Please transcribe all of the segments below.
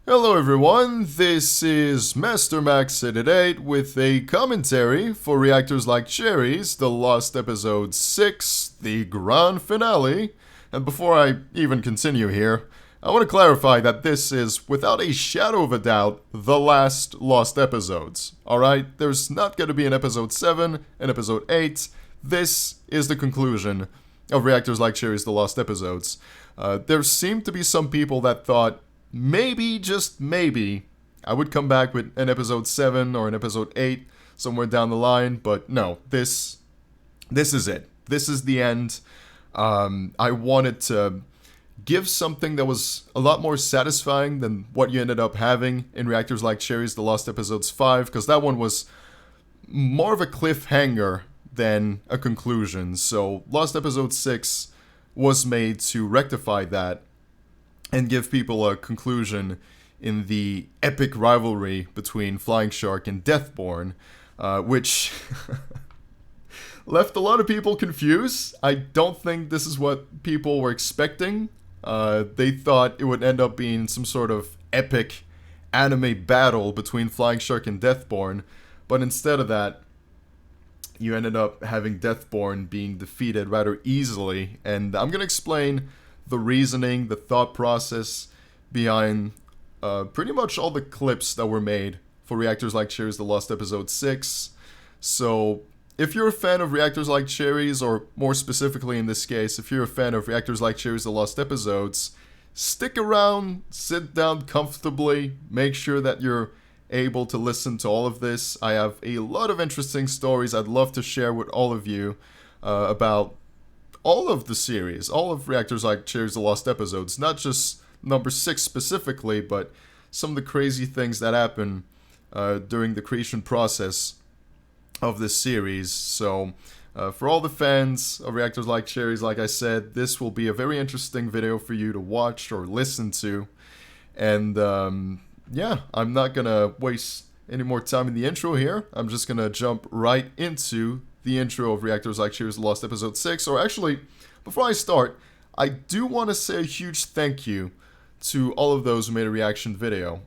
Hello everyone, this is Master Max88 with a commentary for Reactors Like Cherries, the Lost Episode 6, the grand finale. And before I even continue here, I want to clarify that this is, without a shadow of a doubt, the last Lost Episodes. Alright, there's not going to be an Episode 7, an Episode 8. This is the conclusion of Reactors Like Cherries, the Lost Episodes. There seemed to be some people that thought, maybe, just maybe, I would come back with an episode 7 or an episode 8 somewhere down the line, but no, this is it. This is the end. I wanted to give something that was a lot more satisfying than what you ended up having in Reactors Like Cherries, the Lost Episodes 5, because that one was more of a cliffhanger than a conclusion. So Lost Episode 6 was made to rectify that and give people a conclusion in the epic rivalry between Flying Shark and Deathborn, which left a lot of people confused. I don't think this is what people were expecting. They thought it would end up being some sort of epic anime battle between Flying Shark and Deathborn, but instead of that, you ended up having Deathborn being defeated rather easily, and I'm gonna explain the reasoning, the thought process behind pretty much all the clips that were made for Reactors Like Cherries, the Lost Episode 6. So, if you're a fan of Reactors Like Cherries, or more specifically in this case, if you're a fan of Reactors Like Cherries, the Lost Episodes, stick around, sit down comfortably, make sure that you're able to listen to all of this. I have a lot of interesting stories I'd love to share with all of you about all of the series, all of Reactors Like Cherries, the Lost Episodes, not just number 6 specifically, but some of the crazy things that happen during the creation process of this series. So, for all the fans of Reactors Like Cherries, like I said, this will be a very interesting video for you to watch or listen to. And yeah, I'm not gonna waste any more time in the intro here. I'm just gonna jump right into the intro of Reactors Like Cherries, the Lost Episode 6. Or actually, before I start, I do want to say a huge thank you to all of those who made a reaction video.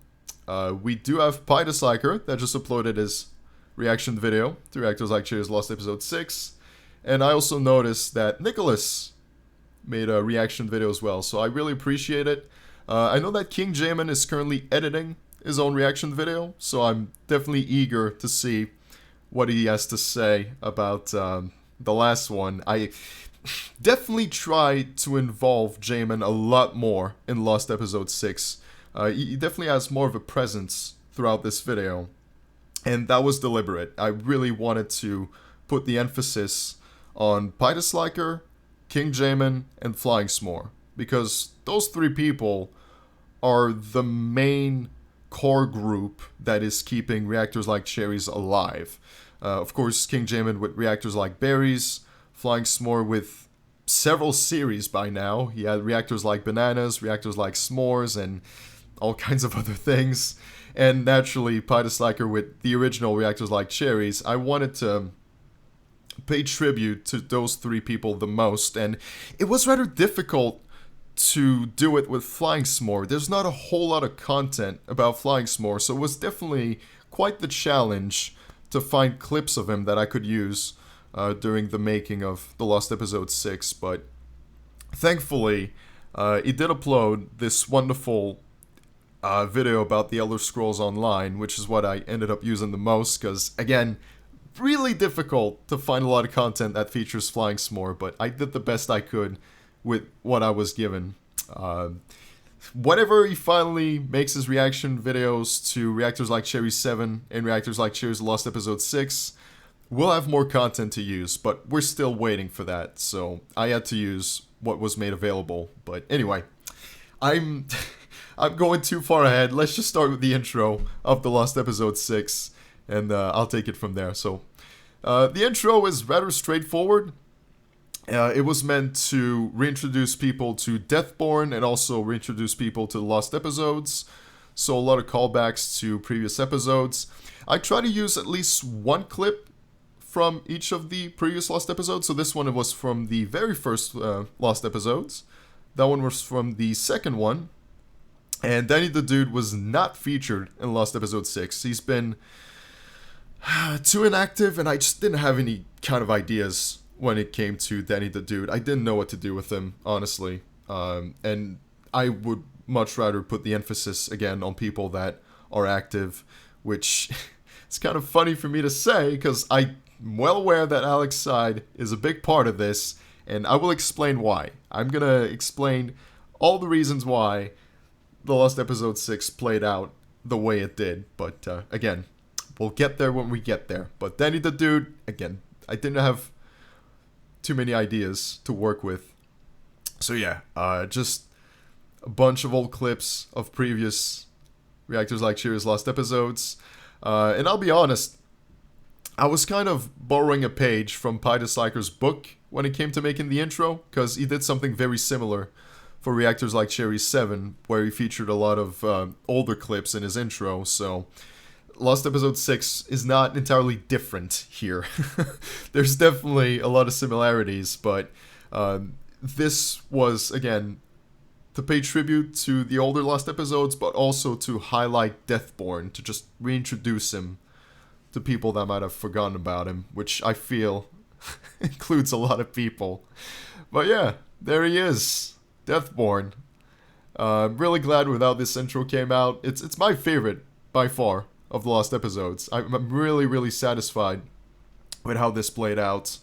We do have PieDisliker that just uploaded his reaction video to Reactors Like Cherries, Lost Episode 6. And I also noticed that Nicholas made a reaction video as well, so I really appreciate it. I know that King Jamin is currently editing his own reaction video, so I'm definitely eager to see what he has to say about the last one. I definitely tried to involve Jamin a lot more in Lost Episode 6. He definitely has more of a presence throughout this video, and that was deliberate. I really wanted to put the emphasis on PieDisliker, King Jamin, and Flying S'more, because those three people are the main core group that is keeping Reactors Like Cherries alive. Of course, King Jamin with Reactors Like Berries, Flying S'more with several series by now. He had Reactors Like Bananas, Reactors Like S'mores, and all kinds of other things. And naturally, PieDisliker with the original Reactors Like Cherries. I wanted to pay tribute to those three people the most, and it was rather difficult to do it with Flying S'more. There's not a whole lot of content about Flying S'more, so it was definitely quite the challenge to find clips of him that I could use during the making of the Lost Episode 6, but thankfully, he did upload this wonderful video about the Elder Scrolls Online, which is what I ended up using the most, because, again, really difficult to find a lot of content that features Flying S'more, but I did the best I could with what I was given. Whenever he finally makes his reaction videos to Reactors Like Cherries 7 and Reactors Like Cherries Lost Episode 6, we'll have more content to use, but we're still waiting for that, so I had to use what was made available. But anyway, I'm going too far ahead. Let's just start with the intro of the Lost Episode 6, and I'll take it from there. So, the intro is rather straightforward. It was meant to reintroduce people to Deathborn and also reintroduce people to the Lost Episodes. So a lot of callbacks to previous episodes. I try to use at least one clip from each of the previous Lost Episodes. So this one was from the very first Lost Episodes. That one was from the second one. And Danny the Dude was not featured in Lost Episode 6. He's been too inactive, and I just didn't have any kind of ideas when it came to Danny the Dude. I didn't know what to do with him, honestly. And I would much rather put the emphasis, again, on people that are active, which it's kind of funny for me to say, because I'm well aware that Alex's side is a big part of this, and I will explain why. I'm going to explain all the reasons why the Lost Episode 6 played out the way it did. But again, we'll get there when we get there. But Danny the Dude, again, I didn't have too many ideas to work with. So yeah, just a bunch of old clips of previous Reactors Like Cherries Lost Episodes. And I'll be honest, I was kind of borrowing a page from PieDisliker's book when it came to making the intro, because he did something very similar for Reactors Like Cherries 7, where he featured a lot of older clips in his intro. So Lost Episode 6 is not entirely different here. There's definitely a lot of similarities, but this was, again, to pay tribute to the older Lost Episodes, but also to highlight Deathborn, to just reintroduce him to people that might have forgotten about him, which I feel includes a lot of people. But yeah, there he is, Deathborn. I'm really glad with how this intro came out. It's my favorite, by far, of the Lost Episodes. I'm really, really satisfied with how this played out.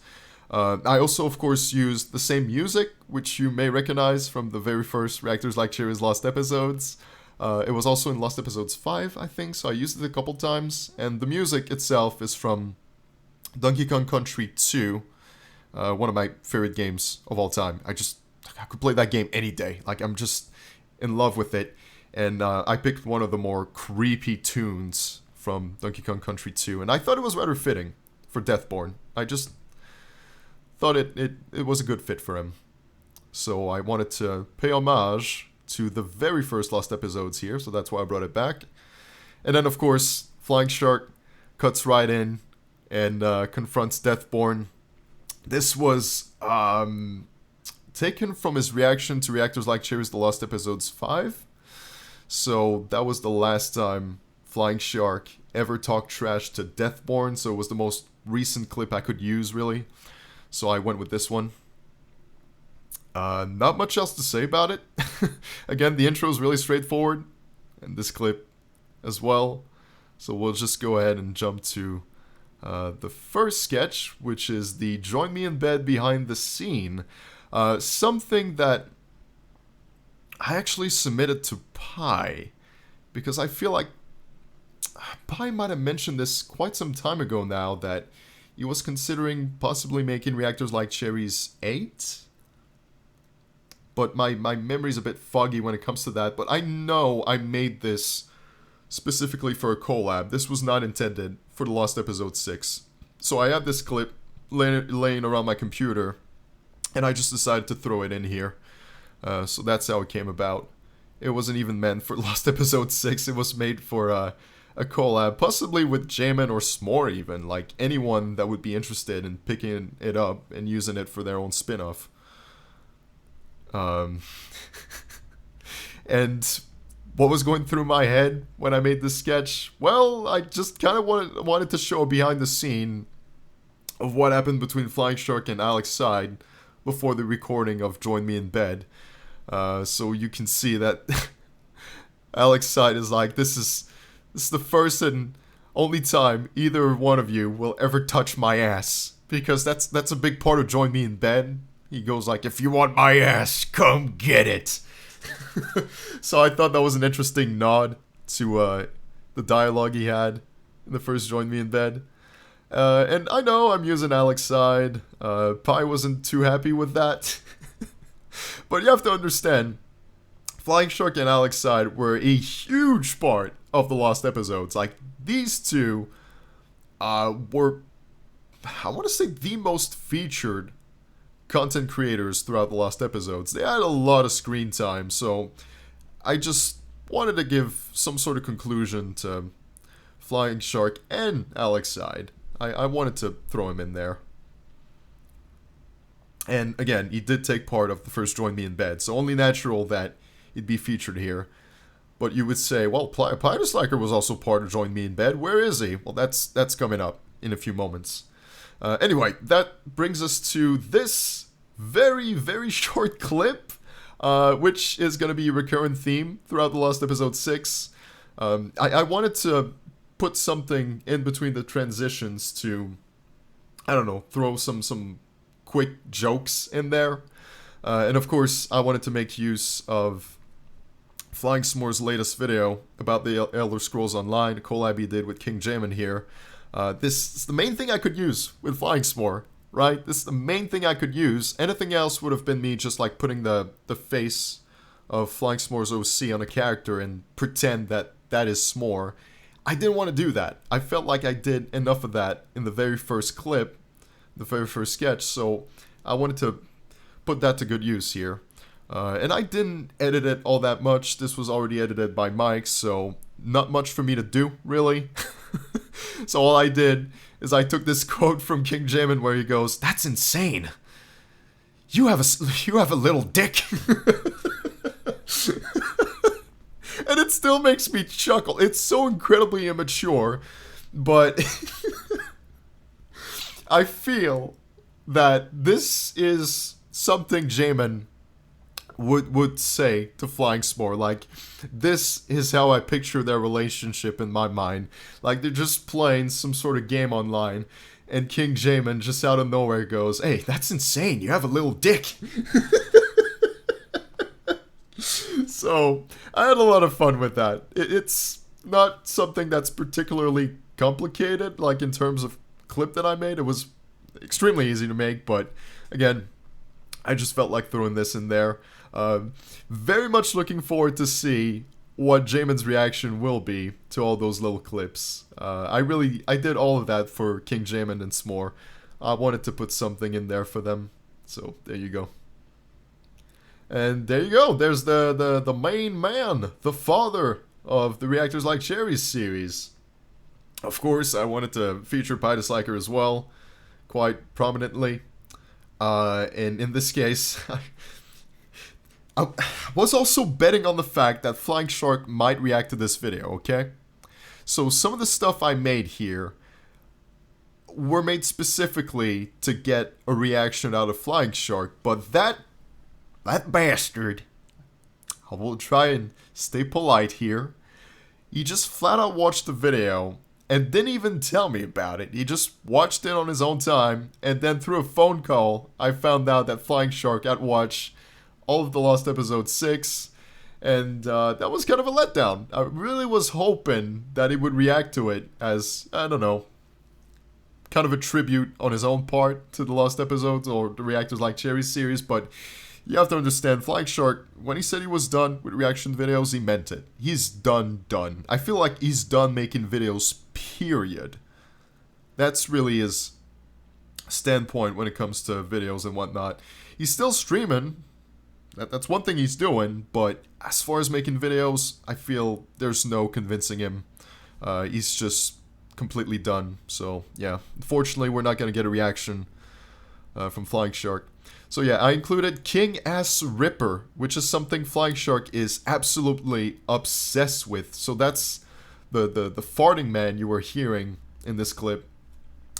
I also, of course, used the same music, which you may recognize from the very first Reactors Like Cherries Lost Episodes. It was also in Lost Episodes 5, I think, so I used it a couple times. And the music itself is from Donkey Kong Country 2, one of my favorite games of all time. I could play that game any day. Like, I'm just in love with it. And I picked one of the more creepy tunes from Donkey Kong Country 2, and I thought it was rather fitting for Deathborn. I just thought it was a good fit for him. So I wanted to pay homage to the very first Lost Episodes here, so that's why I brought it back. And then, of course, Flying Shark cuts right in and confronts Deathborn. This was taken from his reaction to Reactors Like Cherries The Lost Episodes 5. So that was the last time Flying Shark ever talked trash to Deathborn, so it was the most recent clip I could use, really. So I went with this one. Not much else to say about it. Again, the intro is really straightforward, and this clip as well. So we'll just go ahead and jump to the first sketch, which is the Join Me in Bed behind the scene. Something that I actually submitted to Pie, because I feel like Pie might have mentioned this quite some time ago now, that he was considering possibly making Reactors Like Cherries 8. But my memory's a bit foggy when it comes to that. But I know I made this specifically for a collab. This was not intended for the Lost Episode 6. So I had this clip laying around my computer, and I just decided to throw it in here. So that's how it came about. It wasn't even meant for Lost Episode 6. It was made for a collab, possibly with J-Man or S'more even. Like, anyone that would be interested in picking it up and using it for their own spin-off. And what was going through my head when I made this sketch? Well, I just kind of wanted to show a behind the scene of what happened between Flying Shark and Alex Side before the recording of Join Me in Bed. So you can see that Alex Side is like, this is the first and only time either one of you will ever touch my ass, because that's a big part of Join Me in Bed. He goes like, if you want my ass, come get it. So I thought that was an interesting nod to the dialogue he had in the first Join Me in Bed. And I know I'm using Alex Side. Pie wasn't too happy with that. But you have to understand, Flying Shark and Alex Side were a huge part of the Lost Episodes. Like, these two were, I want to say, the most featured content creators throughout the Lost Episodes. They had a lot of screen time, so I just wanted to give some sort of conclusion to Flying Shark and Alex Side. I wanted to throw him in there. And again, he did take part of the first Join Me in Bed, so only natural that he'd be featured here. But you would say, well, PieDisliker was also part of Join Me in Bed. Where is he? Well, that's coming up in a few moments. Anyway, that brings us to this very, very short clip, which is going to be a recurrent theme throughout the Lost Episode 6. I wanted to put something in between the transitions to, I don't know, throw some quick jokes in there. And of course, I wanted to make use of Flying S'more's latest video about the Elder Scrolls Online, a collab he did with King Jamin here. This is the main thing I could use with Flying S'more, right? This is the main thing I could use. Anything else would have been me just like putting the face of Flying S'more's OC on a character and pretend that is S'more. I didn't want to do that. I felt like I did enough of that in the very first clip, the very first sketch, so I wanted to put that to good use here. And I didn't edit it all that much. This was already edited by Mike, so not much for me to do, really. So all I did is I took this quote from King Jamin where he goes, "That's insane. You have a little dick." And it still makes me chuckle. It's so incredibly immature, but I feel that this is something Jamin would say to Flying S'more. Like, this is how I picture their relationship in my mind. Like, they're just playing some sort of game online, and King Jamin just out of nowhere goes, "Hey, that's insane. You have a little dick." So, I had a lot of fun with that. It's not something that's particularly complicated, like in terms of clip that I made. It was extremely easy to make, but again, I just felt like throwing this in there. Very much looking forward to see what Jamin's reaction will be to all those little clips. I did all of that for King Jamin and S'more. I wanted to put something in there for them. So, there you go. And there you go. There's the main man, the father of the Reactors Like Cherries series. Of course, I wanted to feature PieDisliker as well, quite prominently. And in this case, I was also betting on the fact that Flying Shark might react to this video, okay? So some of the stuff I made here were made specifically to get a reaction out of Flying Shark, but that bastard, I will try and stay polite here, he just flat out watched the video and didn't even tell me about it. He just watched it on his own time, and then through a phone call, I found out that Flying Shark had watched all of the Lost Episode 6, and that was kind of a letdown. I really was hoping that he would react to it as, I don't know, kind of a tribute on his own part to the Lost Episodes or the Reactors Like Cherries series, but you have to understand, Flying Shark, when he said he was done with reaction videos, he meant it. He's done. I feel like he's done making videos, period. That's really his standpoint when it comes to videos and whatnot. He's still streaming. That's one thing he's doing, but as far as making videos, I feel there's no convincing him. He's just completely done. So, yeah. Unfortunately, we're not going to get a reaction from Flying Shark. So yeah, I included King Ass Ripper, which is something Flying Shark is absolutely obsessed with. So that's the farting man you were hearing in this clip.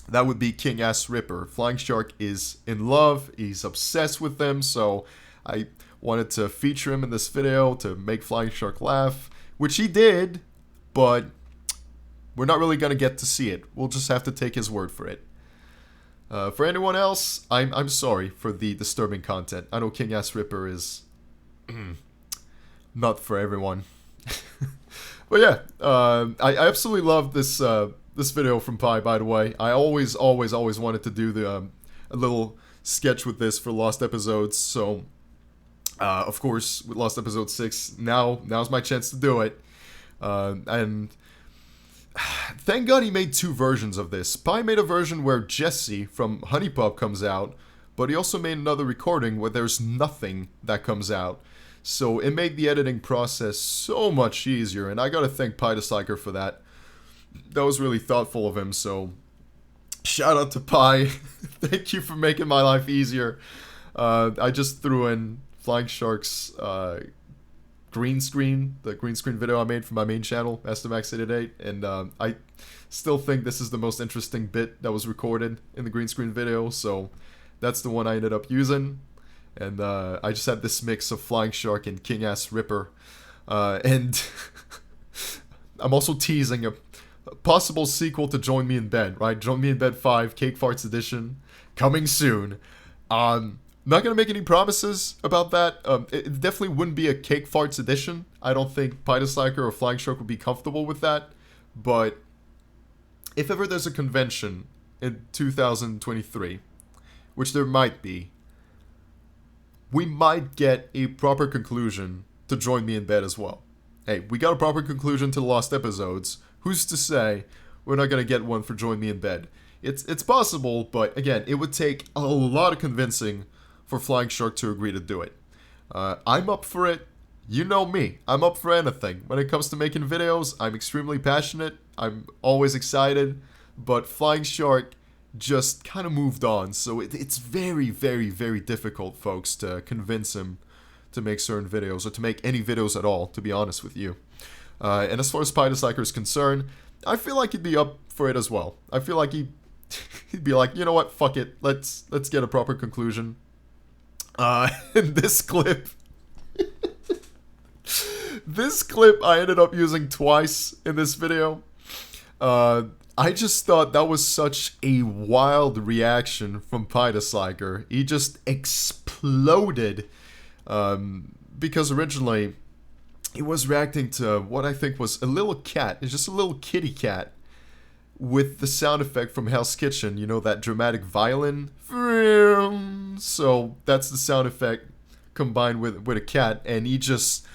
That would be King Ass Ripper. Flying Shark is in love. He's obsessed with them. So I wanted to feature him in this video to make Flying Shark laugh, which he did, but we're not really going to get to see it. We'll just have to take his word for it. For anyone else, I'm sorry for the disturbing content. I know King Ass Ripper is not for everyone. But yeah, I absolutely love this this video from Pie, by the way. I always wanted to do a little sketch with this for Lost Episodes, so of course, with Lost Episode 6, now's my chance to do it. And thank God he made two versions of this. Pie made a version where Jesse from Honey Pup comes out, but he also made another recording where there's nothing that comes out. So it made the editing process so much easier, and I gotta thank PieDisliker for that. That was really thoughtful of him, so shout out to Pie. Thank you for making my life easier. I just threw in Flying Shark's green screen, the green screen video I made for my main channel, MasterMax88, and I still think this is the most interesting bit that was recorded in the green screen video, so that's the one I ended up using. And I just had this mix of Flying Shark and King Ass Ripper, and I'm also teasing a possible sequel to Join Me in Bed, right? Join Me in Bed 5, Cake Farts Edition, coming soon. Not gonna make any promises about that. It definitely wouldn't be a Cake Farts Edition. I don't think PieDisliker or Flying Shark would be comfortable with that. But if ever there's a convention in 2023, which there might be, we might get a proper conclusion to Join Me in Bed as well. Hey, we got a proper conclusion to the Lost Episodes. Who's to say we're not gonna get one for Join Me in Bed? It's possible, but again, it would take a lot of convincing for Flying Shark to agree to do it. I'm up for it. You know me. I'm up for anything. When it comes to making videos, I'm extremely passionate. I'm always excited. But Flying Shark just kind of moved on. So it's very, very, very difficult, folks, to convince him to make certain videos, or to make any videos at all, to be honest with you. And as far as PieDisliker is concerned, I feel like he'd be up for it as well. I feel like he'd be like, you know what, fuck it, let's get a proper conclusion. In this clip, I ended up using twice in this video. I just thought that was such a wild reaction from PieDisliker. He just exploded, because originally he was reacting to what I think was a little cat. It's just a little kitty cat with the sound effect from Hell's Kitchen, you know, that dramatic violin. So that's the sound effect combined with a cat, and he just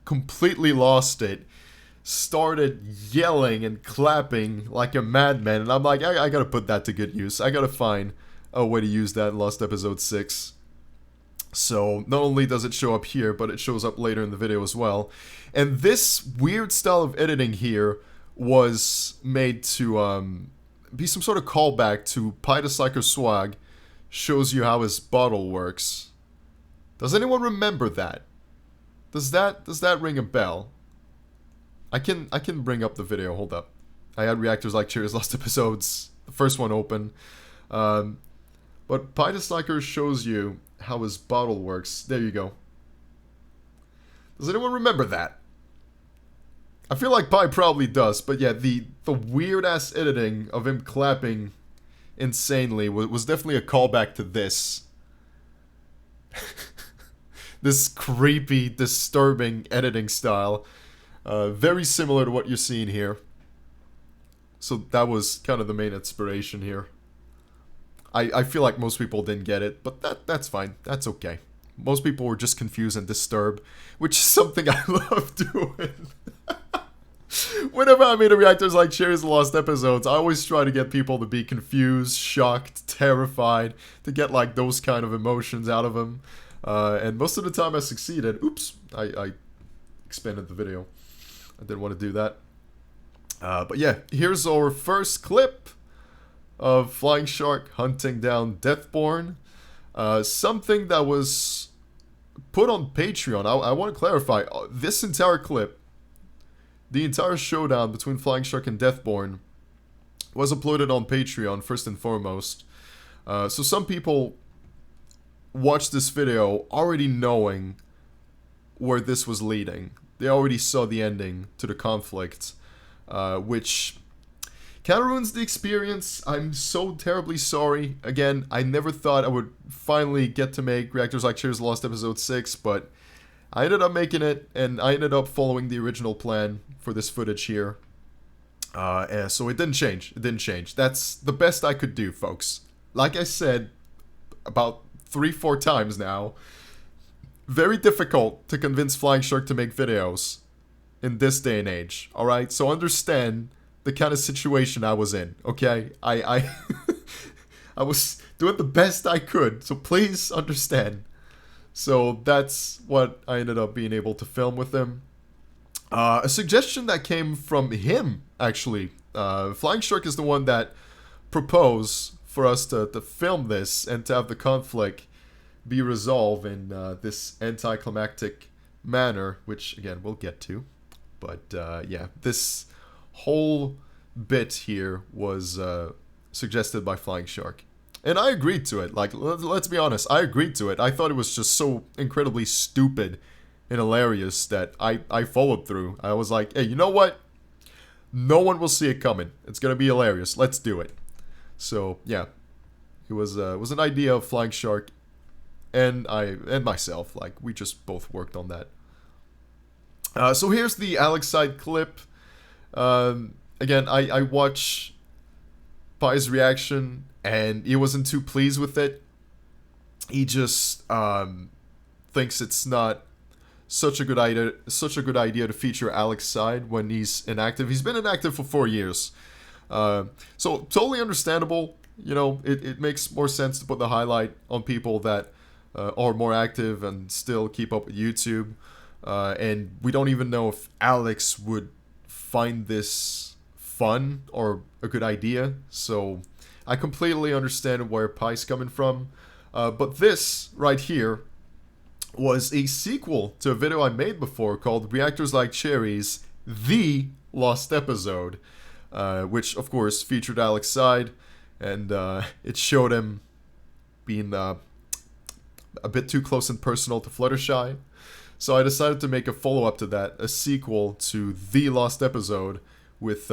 completely lost it. Started yelling and clapping like a madman, and I'm like, I gotta put that to good use. I gotta find a way to use that in Lost Episode 6. So not only does it show up here, but it shows up later in the video as well. And this weird style of editing here was made to be some sort of callback to PieDisliker swag. Shows you how his bottle works. Does anyone remember that? Does that ring a bell? I can bring up the video. Hold up. I had Reactors like Cherries Lost Episodes, the first one open. But PieDisliker shows you how his bottle works. There you go. Does anyone remember that? I feel like Pie probably does, but yeah, the weird ass editing of him clapping insanely was definitely a callback to this. This creepy, disturbing editing style. Very similar to what you're seeing here. So that was kind of the main inspiration here. I feel like most people didn't get it, but that's fine. That's okay. Most people were just confused and disturbed, which is something I love doing. Whenever I made a Reactors like Cherries Lost Episodes, I always try to get people to be confused, shocked, terrified, to get like those kind of emotions out of them. And most of the time I succeeded. Oops, I expanded the video. I didn't want to do that. But yeah, here's our first clip of Flying Shark hunting down Deathborn. Something that was put on Patreon. I want to clarify, this entire clip, the entire showdown between Flying Shark and Deathborn, was uploaded on Patreon first and foremost. So some people watched this video already knowing where this was leading. They already saw the ending to the conflict, which kind of ruins the experience. I'm so terribly sorry. Again, I never thought I would finally get to make Reactors like Cherries Lost Episode 6, but I ended up making it, and I ended up following the original plan for this footage here. So it didn't change. It didn't change. That's the best I could do, folks. Like I said about 3-4 times now, very difficult to convince Flying Shark to make videos in this day and age. Alright? So understand the kind of situation I was in, okay? I was doing the best I could, so please understand. So that's what I ended up being able to film with him. A suggestion that came from him, actually. Flying Shark is the one that proposed for us to film this and to have the conflict be resolved in this anticlimactic manner, which again we'll get to. But yeah, this whole bit here was suggested by Flying Shark. And I agreed to it. Like, let's be honest, I agreed to it. I thought it was just so incredibly stupid and hilarious that I followed through. I was like, hey, you know what? No one will see it coming. It's gonna be hilarious. Let's do it. So yeah, it was an idea of Flying Shark, and myself. Like, we just both worked on that. So here's the Alex side clip. Again, I watch Pie's reaction, and he wasn't too pleased with it. He just thinks it's not such a good idea to feature Alex side when he's inactive. He's been inactive for 4 years, so totally understandable. You know, it makes more sense to put the highlight on people that are more active and still keep up with YouTube. And we don't even know if Alex would find this fun or a good idea. So I completely understand where Pie's coming from. But this right here was a sequel to a video I made before called Reactors Like Cherries, the Lost Episode, which of course featured Alex side, and it showed him being a bit too close and personal to Fluttershy. So I decided to make a follow-up to that, a sequel to The Lost Episode, with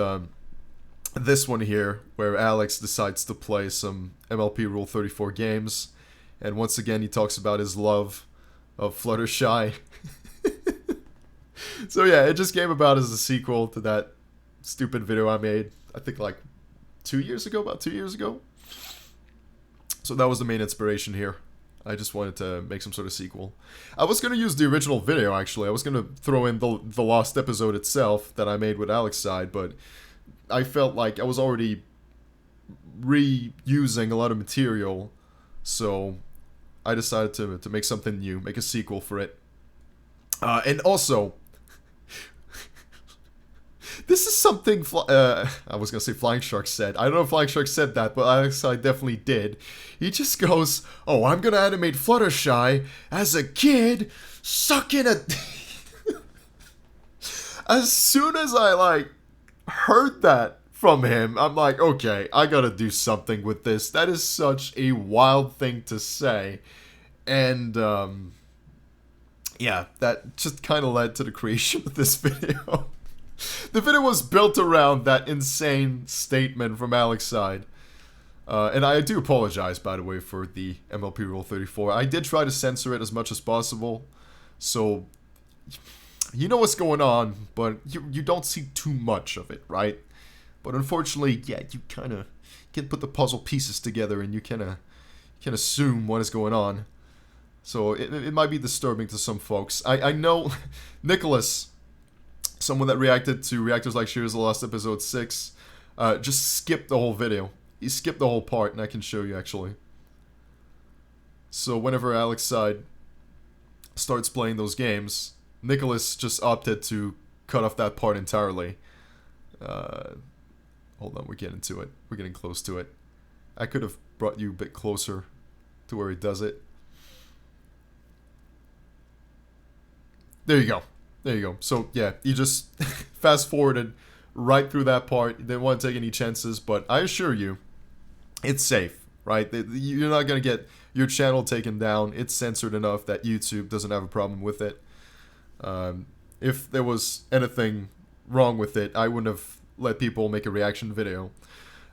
this one here, where Alex decides to play some MLP Rule 34 games, and once again he talks about his love of Fluttershy. So yeah, it just came about as a sequel to that stupid video I made, I think like about 2 years ago. So that was the main inspiration here. I just wanted to make some sort of sequel. I was going to use the original video, actually. I was going to throw in the Lost Episode itself that I made with Alex side, but I felt like I was already reusing a lot of material, so I decided to make something new, make a sequel for it. And also, this is something I was going to say Flying Shark said. I don't know if Flying Shark said that, but Alex side definitely did. He just goes, oh, I'm going to animate Fluttershy as a kid sucking a... As soon as I, heard that from him, I'm like, okay, I got to do something with this. That is such a wild thing to say. And, yeah, that just kind of led to the creation of this video. The video was built around that insane statement from Alex side. And I do apologize, by the way, for the MLP Rule 34. I did try to censor it as much as possible. So, you know what's going on, but you don't see too much of it, right? But unfortunately, yeah, you kind of can put the puzzle pieces together and you can assume what is going on. So, it might be disturbing to some folks. I know Nicholas, someone that reacted to Reactors Like Cherries, The Lost Episode 6, just skipped the whole video. He skipped the whole part, and I can show you, actually. So whenever Alex side starts playing those games, Nicholas just opted to cut off that part entirely. Hold on, we're getting to it. We're getting close to it. I could have brought you a bit closer to where he does it. There you go. There you go. So, yeah, he just fast-forwarded right through that part. He didn't want to take any chances, but I assure you, it's safe, right? You're not going to get your channel taken down. It's censored enough that YouTube doesn't have a problem with it. If there was anything wrong with it, I wouldn't have let people make a reaction video.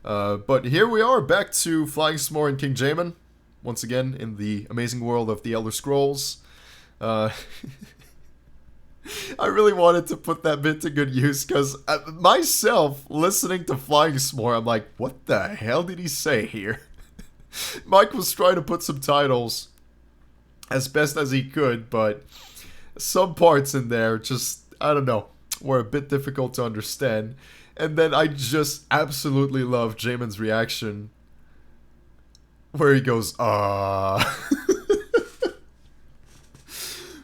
But here we are, back to Flying S'more and King Jamin, once again in the amazing world of the Elder Scrolls. I really wanted to put that bit to good use, because myself, listening to Flying S'more, I'm like, what the hell did he say here? Mike was trying to put some titles as best as he could, but some parts in there just, I don't know, were a bit difficult to understand. And then I just absolutely love Jamin's reaction, where he goes,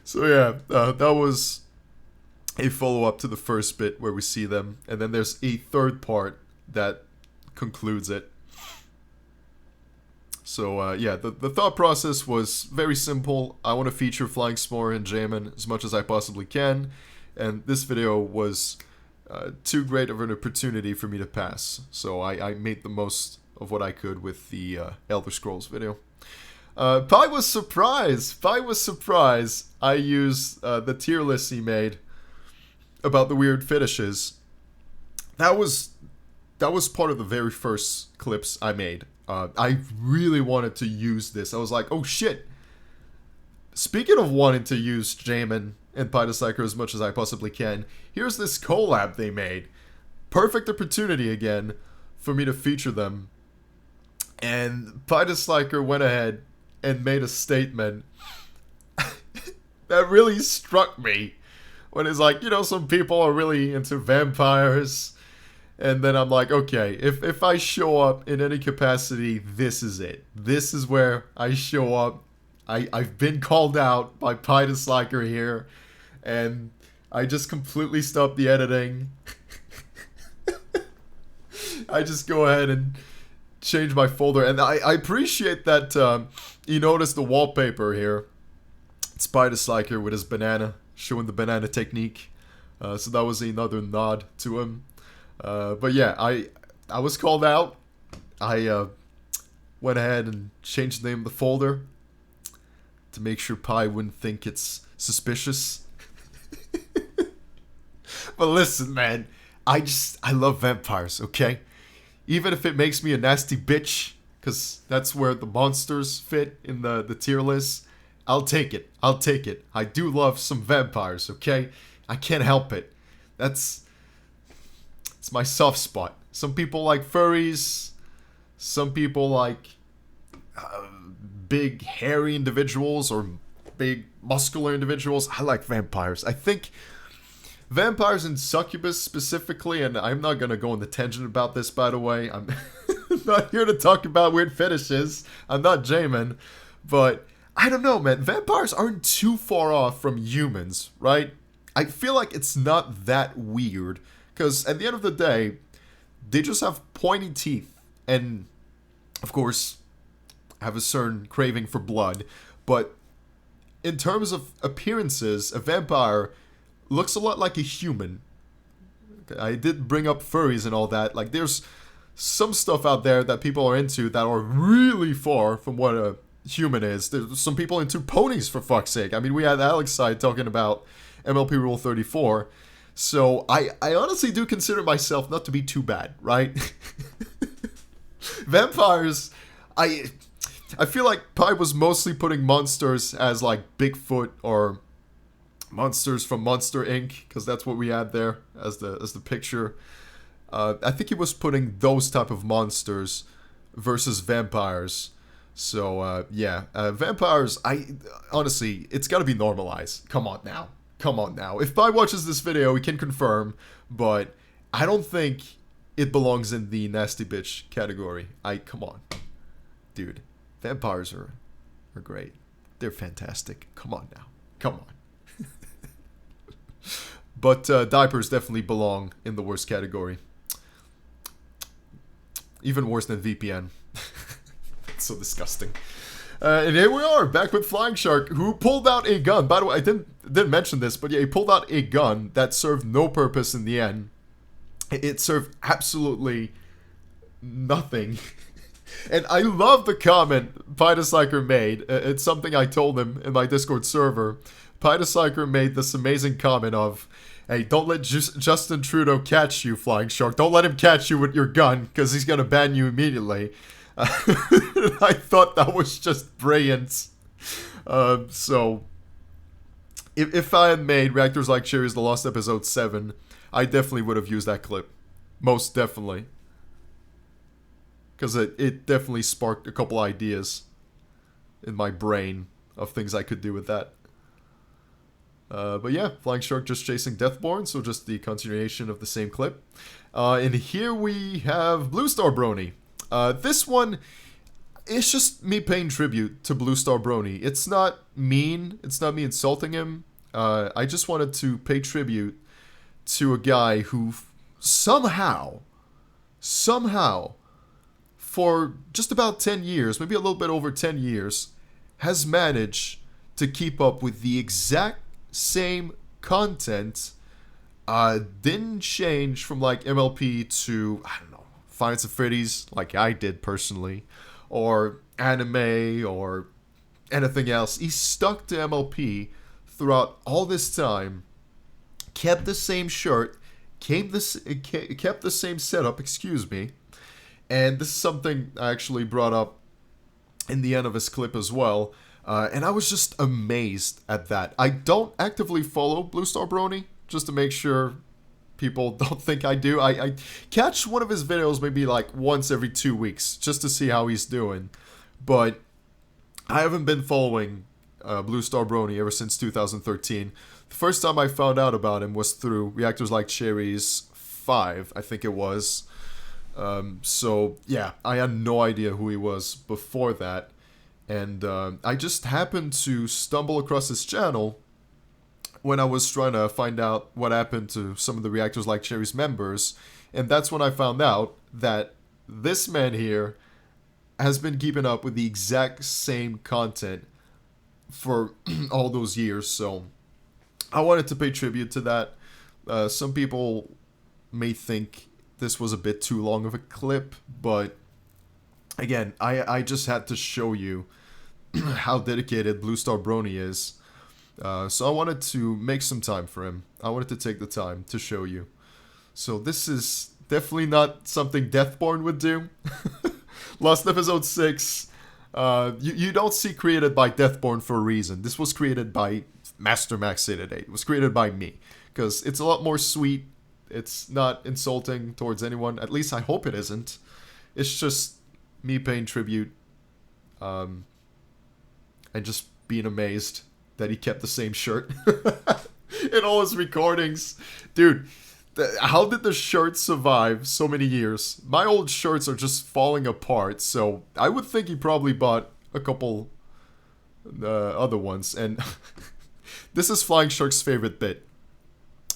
So yeah, that was a follow-up to the first bit where we see them, and then there's a third part that concludes it. So yeah, the thought process was very simple. I want to feature Flying S'more and Jamin as much as I possibly can, and this video was too great of an opportunity for me to pass. So I made the most of what I could with the Elder Scrolls video. Pie was surprised. I used the tier list he made about the weird fetishes. That was part of the very first clips I made. I really wanted to use this. I was like, oh shit. Speaking of wanting to use Jamin and PieDisliker as much as I possibly can, here's this collab they made. Perfect opportunity again for me to feature them. And PieDisliker went ahead and made a statement that really struck me. When it's like, you know, some people are really into vampires. And then I'm like, okay, if I show up in any capacity, this is it. This is where I show up. I've been called out by PieDisliker here. And I just completely stopped the editing. I just go ahead and change my folder. And I appreciate that you notice the wallpaper here. It's PieDisliker with his banana, showing the banana technique. So that was another nod to him. But yeah, I was called out. I went ahead and changed the name of the folder to make sure Pie wouldn't think it's suspicious. But listen, man, I love vampires, okay? Even if it makes me a nasty bitch, because that's where the monsters fit in the tier list, I'll take it. I do love some vampires, okay? I can't help it. It's my soft spot. Some people like furries. Some people like big hairy individuals or big muscular individuals. I like vampires. I think vampires and succubus specifically, and I'm not going to go on the tangent about this, by the way. I'm not here to talk about weird fetishes. I'm not Jamin. But I don't know, man. Vampires aren't too far off from humans, right? I feel like it's not that weird. Because at the end of the day, they just have pointy teeth and, of course, have a certain craving for blood. But in terms of appearances, a vampire looks a lot like a human. I did bring up furries and all that. Like, there's some stuff out there that people are into that are really far from what a human is. There's some people into ponies, for fuck's sake. I mean, we had Alex side talking about MLP Rule 34. So, I honestly do consider myself not to be too bad, right? Vampires, I feel like Pie was mostly putting monsters as like Bigfoot or monsters from Monster Inc. Because that's what we had there as the picture. I think he was putting those type of monsters versus vampires. So, yeah. Vampires, honestly, it's gotta be normalized. Come on now. If Pie watches this video, he can confirm, but I don't think it belongs in the nasty bitch category. Come on. Dude, vampires are great. They're fantastic. Come on now. But diapers definitely belong in the worst category. Even worse than VPN. It's so disgusting. And here we are, back with Flying Shark, who pulled out a gun. By the way, I didn't mention this, but yeah, he pulled out a gun that served no purpose in the end. It served absolutely nothing. And I love the comment PieDisliker made. It's something I told him in my Discord server. PieDisliker made this amazing comment of, hey, don't let Justin Trudeau catch you, Flying Shark. Don't let him catch you with your gun, because he's going to ban you immediately. I thought that was just brilliant. So, if I had made Reactors Like Cherries The Lost Episodes 7, I definitely would have used that clip. Most definitely. Because it definitely sparked a couple ideas in my brain of things I could do with that. But yeah, Flying Shark just chasing Deathborn, so just the continuation of the same clip. And here we have Blue Star Brony. This one, it's just me paying tribute to Blue Star Brony. It's not mean. It's not me insulting him. I just wanted to pay tribute to a guy who somehow, for just about 10 years, maybe a little bit over 10 years, has managed to keep up with the exact same content. Didn't change from like MLP to, I don't know, Five Nights at Freddy's like I did personally, or anime or anything else. He stuck to MLP throughout all this time, kept the same shirt, kept the same setup, excuse me. And this is something I actually brought up in the end of his clip as well. And I was just amazed at that. I don't actively follow Blue Star Brony, just to make sure people don't think I do. I catch one of his videos maybe like once every 2 weeks, just to see how he's doing. But I haven't been following Blue Star Brony ever since 2013. The first time I found out about him was through Reactors Like Cherries 5, I think it was. So, yeah, I had no idea who he was before that. And I just happened to stumble across his channel when I was trying to find out what happened to some of the Reactors Like Cherries members. And that's when I found out that this man here has been keeping up with the exact same content for all those years. So I wanted to pay tribute to that. Some people may think this was a bit too long of a clip, but again, I just had to show you how dedicated Blue Star Brony is. So I wanted to make some time for him. I wanted to take the time to show you. So this is definitely not something Deathborn would do. Lost Episode 6. You don't see created by Deathborn for a reason. This was created by Master Max 888. It was created by me. Because it's a lot more sweet. It's not insulting towards anyone. At least I hope it isn't. It's just me paying tribute. And just being amazed that he kept the same shirt in all his recordings. Dude, how did the shirt survive so many years? My old shirts are just falling apart, so I would think he probably bought a couple other ones. And this is Flying Shark's favorite bit.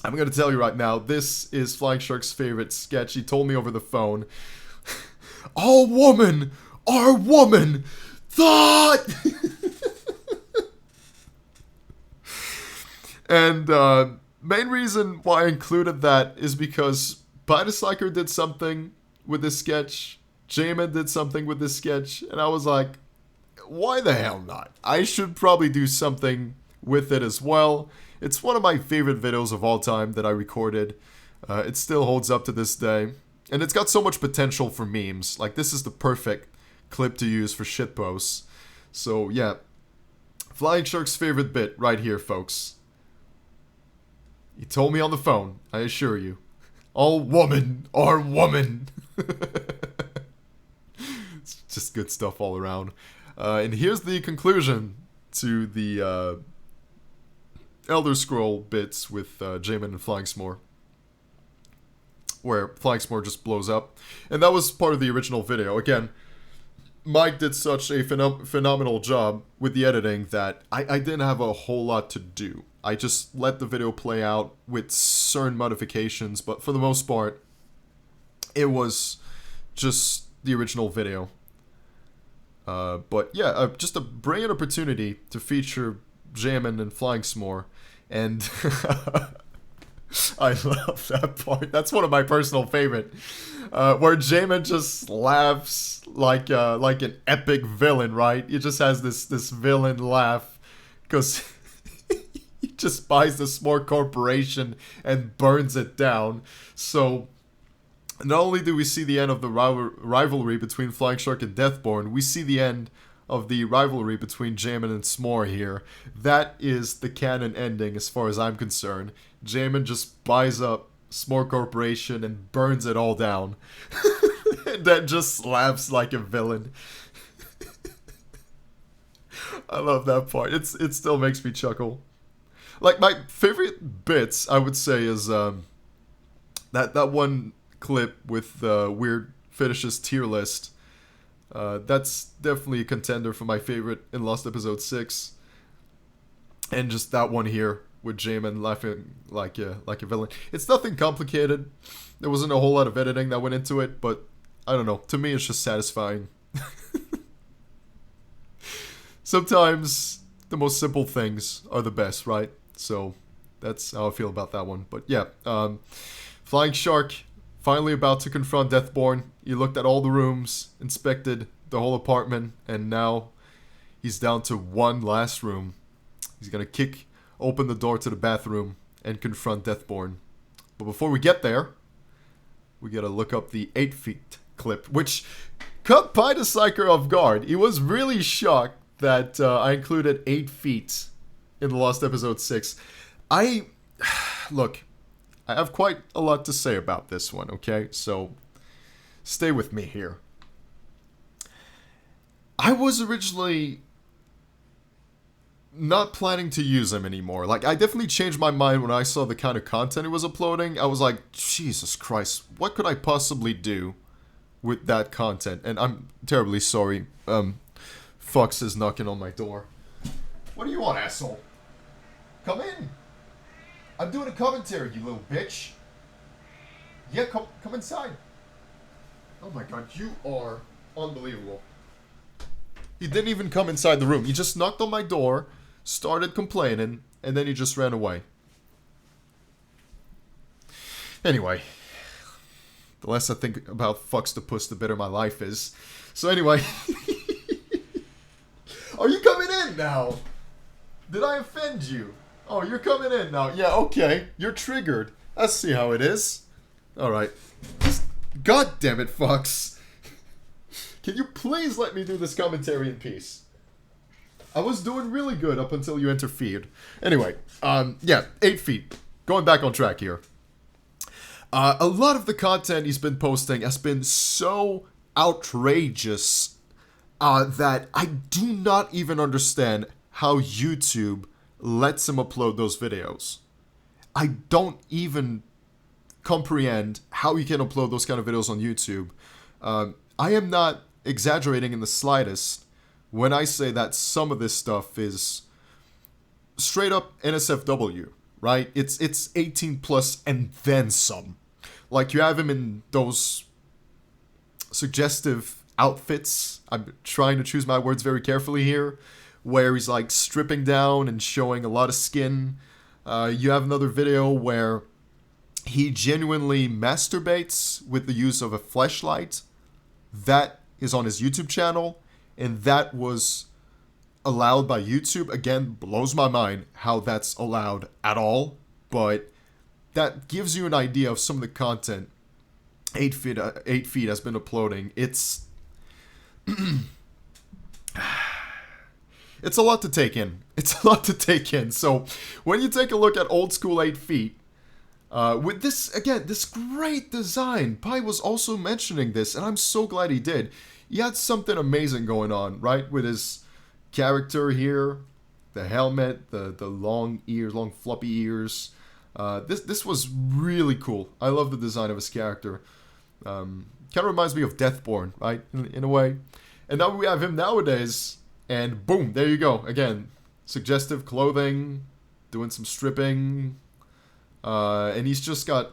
I'm going to tell you right now, this is Flying Shark's favorite sketch. He told me over the phone. All woman are woman. Thought! And main reason why I included that is because PieDisliker did something with this sketch. J-Man did something with this sketch. And I was like, why the hell not? I should probably do something with it as well. It's one of my favorite videos of all time that I recorded. It still holds up to this day. And it's got so much potential for memes. Like, this is the perfect clip to use for shitposts. So, yeah. Flying Shark's favorite bit right here, folks. He told me on the phone, I assure you. All woman are woman. It's just good stuff all around. And here's the conclusion to the Elder Scroll bits with J-Man and Flying S'more, where Flying S'more just blows up. And that was part of the original video. Again, Mike did such a phenomenal job with the editing that I didn't have a whole lot to do. I just let the video play out with certain modifications, but for the most part, it was just the original video. But yeah, just a brilliant opportunity to feature J-Man and Flying S'more, and I love that part. That's one of my personal favorite, where J-Man just laughs like an epic villain, right? He just has this villain laugh, because he just buys the S'more Corporation and burns it down. So not only do we see the end of the rivalry between Flying Shark and Deathborn, we see the end of the rivalry between J-Man and S'more here. That is the canon ending as far as I'm concerned. J-Man just buys up S'more Corporation and burns it all down. And then just laughs like a villain. I love that part. It still makes me chuckle. Like, my favorite bits, I would say, is that one clip with the Weird Fetishes tier list. That's definitely a contender for my favorite in Lost Episode 6. And just that one here with J-Man laughing like a villain. It's nothing complicated. There wasn't a whole lot of editing that went into it, but I don't know. To me, it's just satisfying. Sometimes the most simple things are the best, right? So that's how I feel about that one. But yeah, Flying Shark finally about to confront Deathborn. He looked at all the rooms, inspected the whole apartment, and now he's down to one last room. He's gonna kick open the door to the bathroom and confront Deathborn. But before we get there, we gotta look up the 8 feet clip, which caught PieDisliker off guard. He was really shocked that I included 8 feet in the Lost Episode 6. Look, I have quite a lot to say about this one, okay? So, stay with me here. I was originally not planning to use him anymore. Like, I definitely changed my mind when I saw the kind of content he was uploading. I was like, Jesus Christ, what could I possibly do with that content? And I'm terribly sorry. Fox is knocking on my door. What do you want, asshole? Come in. I'm doing a commentary, you little bitch. Yeah, come inside. Oh my god, you are unbelievable. He didn't even come inside the room. He just knocked on my door, started complaining, and then he just ran away. Anyway, the less I think about Fox the Puss, the better my life is. So anyway, are you coming in now? Did I offend you? Oh, you're coming in now. Yeah, okay. You're triggered. I see how it is. Alright. God damn it, Fox. Can you please let me do this commentary in peace? I was doing really good up until you interfered. Anyway, yeah, 8 feet. Going back on track here. A lot of the content he's been posting has been so outrageous that I do not even understand how YouTube lets him upload those videos. I don't even comprehend how he can upload those kind of videos on YouTube. I am not exaggerating in the slightest when I say that some of this stuff is straight up NSFW, right? It's 18 plus and then some. Like, you have him in those suggestive outfits. I'm trying to choose my words very carefully here, where he's like stripping down and showing a lot of skin. You have another video where he genuinely masturbates with the use of a fleshlight. That is on his YouTube channel, and that was allowed by YouTube. Again, blows my mind how that's allowed at all, but that gives you an idea of some of the content 8 feet has been uploading. It's it's a lot to take in. It's a lot to take in. So when you take a look at old school 8 feet, with this, again, this great design, Pie was also mentioning this, and I'm so glad he did. He had something amazing going on, right? With his character here, the helmet, the long ears, long floppy ears. This was really cool. I love the design of his character. Kind of reminds me of Deathborn, right? In a way. And now we have him nowadays, and boom, there you go. Again, suggestive clothing, doing some stripping, and he's just got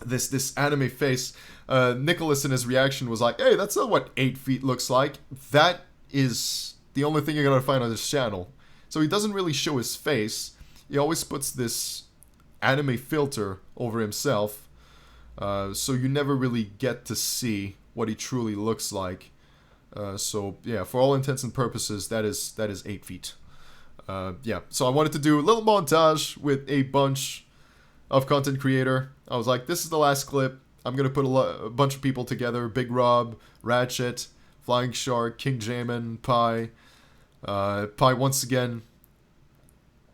this anime face. Nicholas in his reaction was like, hey, that's not what 8 feet looks like. That is the only thing you're gonna find on this channel. So he doesn't really show his face. He always puts this anime filter over himself, so you never really get to see what he truly looks like. So yeah, for all intents and purposes, that is 8 feet. Yeah, so I wanted to do a little montage with a bunch of content creator. I was like, this is the last clip. I'm gonna put a bunch of people together: Big Rob, Ratchet, Flying Shark, King Jamin, Pie. Pie once again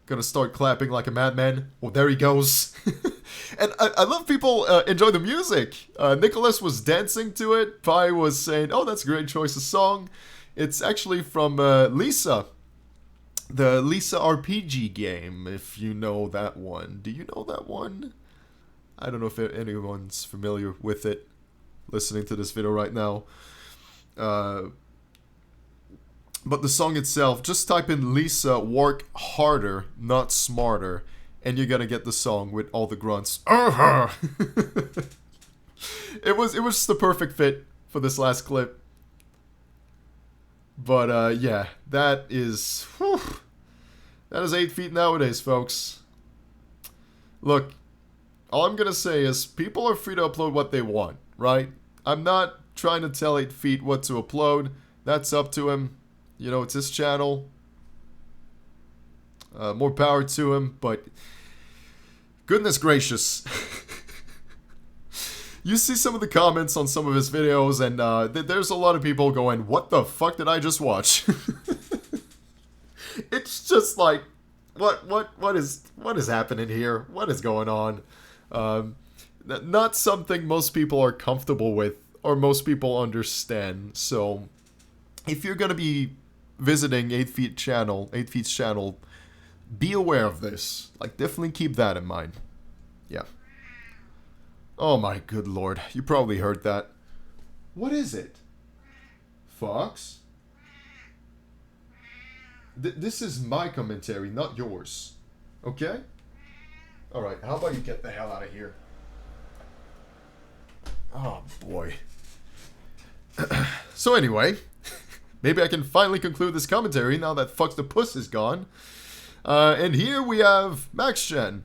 gonna start clapping like a madman. Oh, there he goes. And I love people enjoy the music. Nicholas was dancing to it. Pie was saying, oh, that's a great choice of song. It's actually from Lisa. The Lisa RPG game, if you know that one. Do you know that one? I don't know if anyone's familiar with it listening to this video right now. But the song itself, just type in Lisa work harder, not smarter, and you're gonna get the song with all the grunts. It it was just the perfect fit for this last clip. But yeah, that is 8 feet nowadays, folks. Look, all I'm gonna say is people are free to upload what they want, right? I'm not trying to tell 8 feet what to upload. That's up to him. You know, it's his channel. More power to him, but goodness gracious. You see some of the comments on some of his videos, and there's a lot of people going, what the fuck did I just watch? It's just like, what is happening here? What is going on? Not something most people are comfortable with, or most people understand. So, if you're gonna be visiting 8feet's channel, be aware of this. Like, definitely keep that in mind. Yeah. Oh my good lord, you probably heard that. What is it? Fox? This is my commentary, not yours. Okay? Alright, how about you get the hell out of here? Oh boy. So anyway, maybe I can finally conclude this commentary now that Fox the Puss is gone. And here we have MaxGen.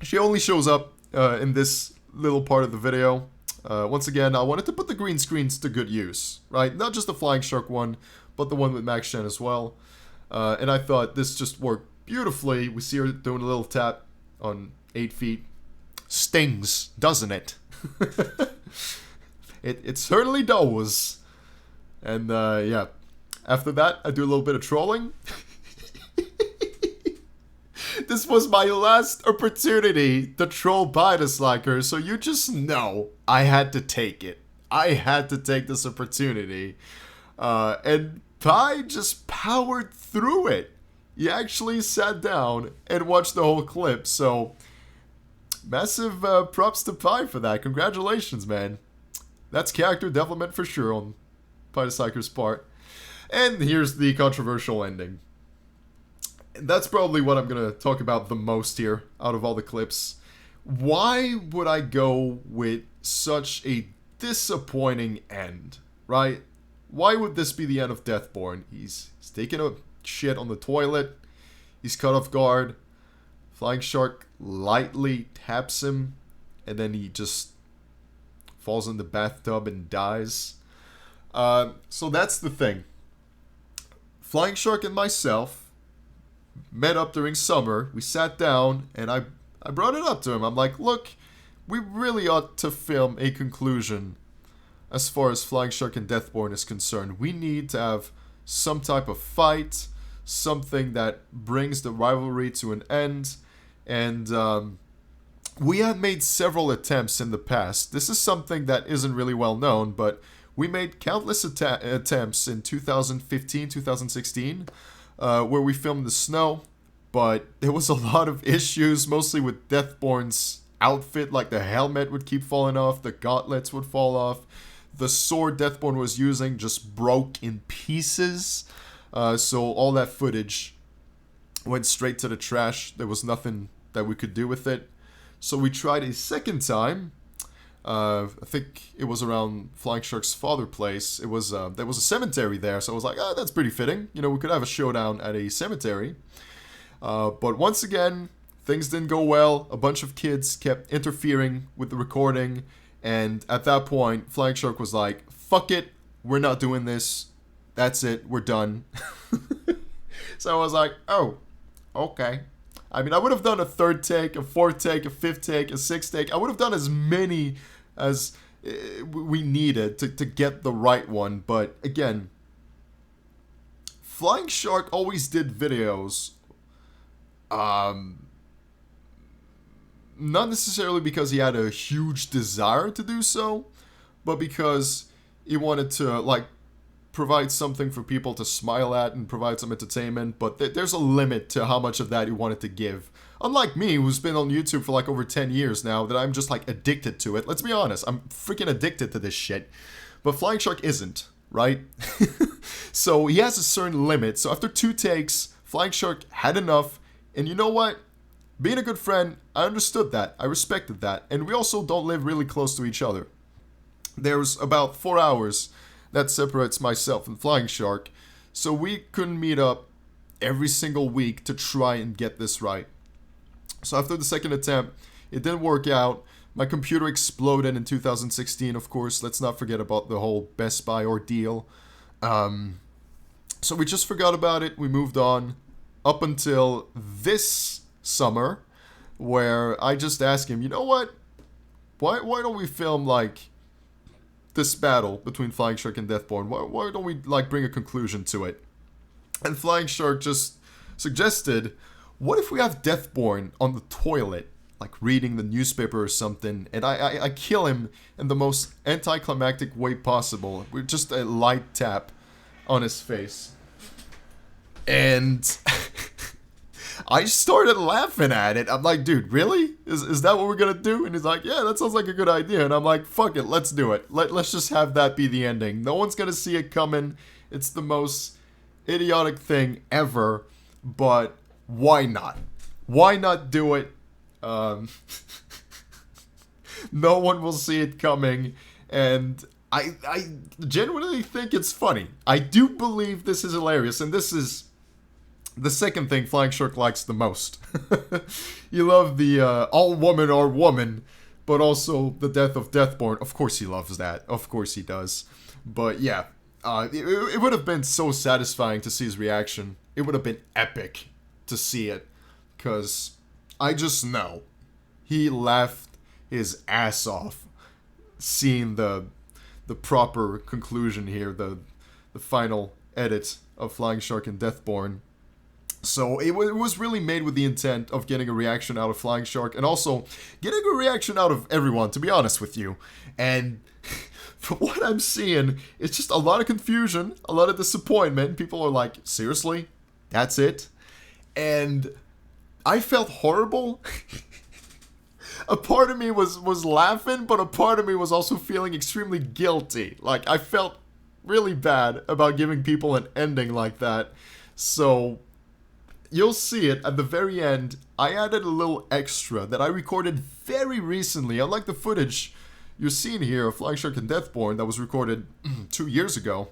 She only shows up in this little part of the video. Once again, I wanted to put the green screens to good use, right? Not just the Flying Shark one, but the one with MaxGen as well. And I thought this just worked beautifully. We see her doing a little tap on 8 feet. Stings, doesn't it? It certainly does. And yeah, after that, I do a little bit of trolling. This was my last opportunity to troll PieDisliker, so you just know I had to take it. I had to take this opportunity. And Pie just powered through it. He actually sat down and watched the whole clip, so massive props to Pie for that. Congratulations, man. That's character development for sure on PieDisliker's part. And here's the controversial ending. That's probably what I'm going to talk about the most here out of all the clips. Why would I go with such a disappointing end, right? Why would this be the end of Deathborn? He's taking a shit on the toilet. He's caught off guard. Flying Shark lightly taps him, and then he just falls in the bathtub and dies. So that's the thing. Flying Shark and myself met up during summer. We sat down, and I brought it up to him. I'm like, look, we really ought to film a conclusion as far as Flying Shark and Deathborn is concerned. We need to have some type of fight, something that brings the rivalry to an end. And we had made several attempts in the past. This is something that isn't really well known, but we made countless attempts in 2015, 2016, where we filmed the snow, but there was a lot of issues, mostly with Deathborn's outfit. Like, the helmet would keep falling off, the gauntlets would fall off, the sword Deathborn was using just broke in pieces, so all that footage went straight to the trash. There was nothing that we could do with it. So we tried a second time. I think it was around Flying Shark's father place. It was there was a cemetery there, so I was like, oh, that's pretty fitting. You know, we could have a showdown at a cemetery. But once again, things didn't go well. A bunch of kids kept interfering with the recording, and at that point, Flying Shark was like, fuck it, we're not doing this. That's it, we're done. So I was like, oh, okay. I mean, I would have done a third take, a fourth take, a fifth take, a sixth take. I would have done as many as we needed to get the right one. But again, Flying Shark always did videos, not necessarily because he had a huge desire to do so, but because he wanted to, like, provide something for people to smile at and provide some entertainment, but there's a limit to how much of that he wanted to give. Unlike me, who's been on YouTube for like over 10 years now, that I'm just like addicted to it. Let's be honest, I'm freaking addicted to this shit. But Flying Shark isn't, right? So he has a certain limit. So after 2 takes, Flying Shark had enough. And you know what? Being a good friend, I understood that. I respected that. And we also don't live really close to each other. there's about 4 hours that separates myself and Flying Shark, so we couldn't meet up every single week to try and get this right. So after the second attempt, it didn't work out. My computer exploded in 2016, of course. Let's not forget about the whole Best Buy ordeal. So we just forgot about it. We moved on up until this summer, where I just asked him, you know what? Why don't we film like this battle between Flying Shark and Deathborn? Why don't we like bring a conclusion to it? And Flying Shark just suggested, what if we have Deathborn on the toilet, like reading the newspaper or something, and I kill him in the most anticlimactic way possible, with just a light tap on his face. And I started laughing at it. I'm like, dude, really? Is that what we're gonna do? And he's like, yeah, that sounds like a good idea. And I'm like, fuck it, let's do it. Let's just have that be the ending. No one's gonna see it coming. It's the most idiotic thing ever, but why not? Why not do it? No one will see it coming, and I genuinely think it's funny. I do believe this is hilarious, and this is the second thing Flying Shark likes the most. You love the all woman or woman, but also the death of Deathborn. Of course he loves that. Of course he does. But yeah, it would have been so satisfying to see his reaction. It would have been epic to see it, because I just know he laughed his ass off seeing the proper conclusion here, the final edit of Flying Shark and Deathborn. So it was really made with the intent of getting a reaction out of Flying Shark, and also getting a reaction out of everyone, to be honest with you. And from what I'm seeing, it's just a lot of confusion, a lot of disappointment. People are like, seriously? That's it? And I felt horrible. A part of me was laughing, but a part of me was also feeling extremely guilty. Like, I felt really bad about giving people an ending like that. So you'll see it at the very end. I added a little extra that I recorded very recently. Unlike the footage you're seeing here of Flying Shark and Deathborn that was recorded 2 years ago,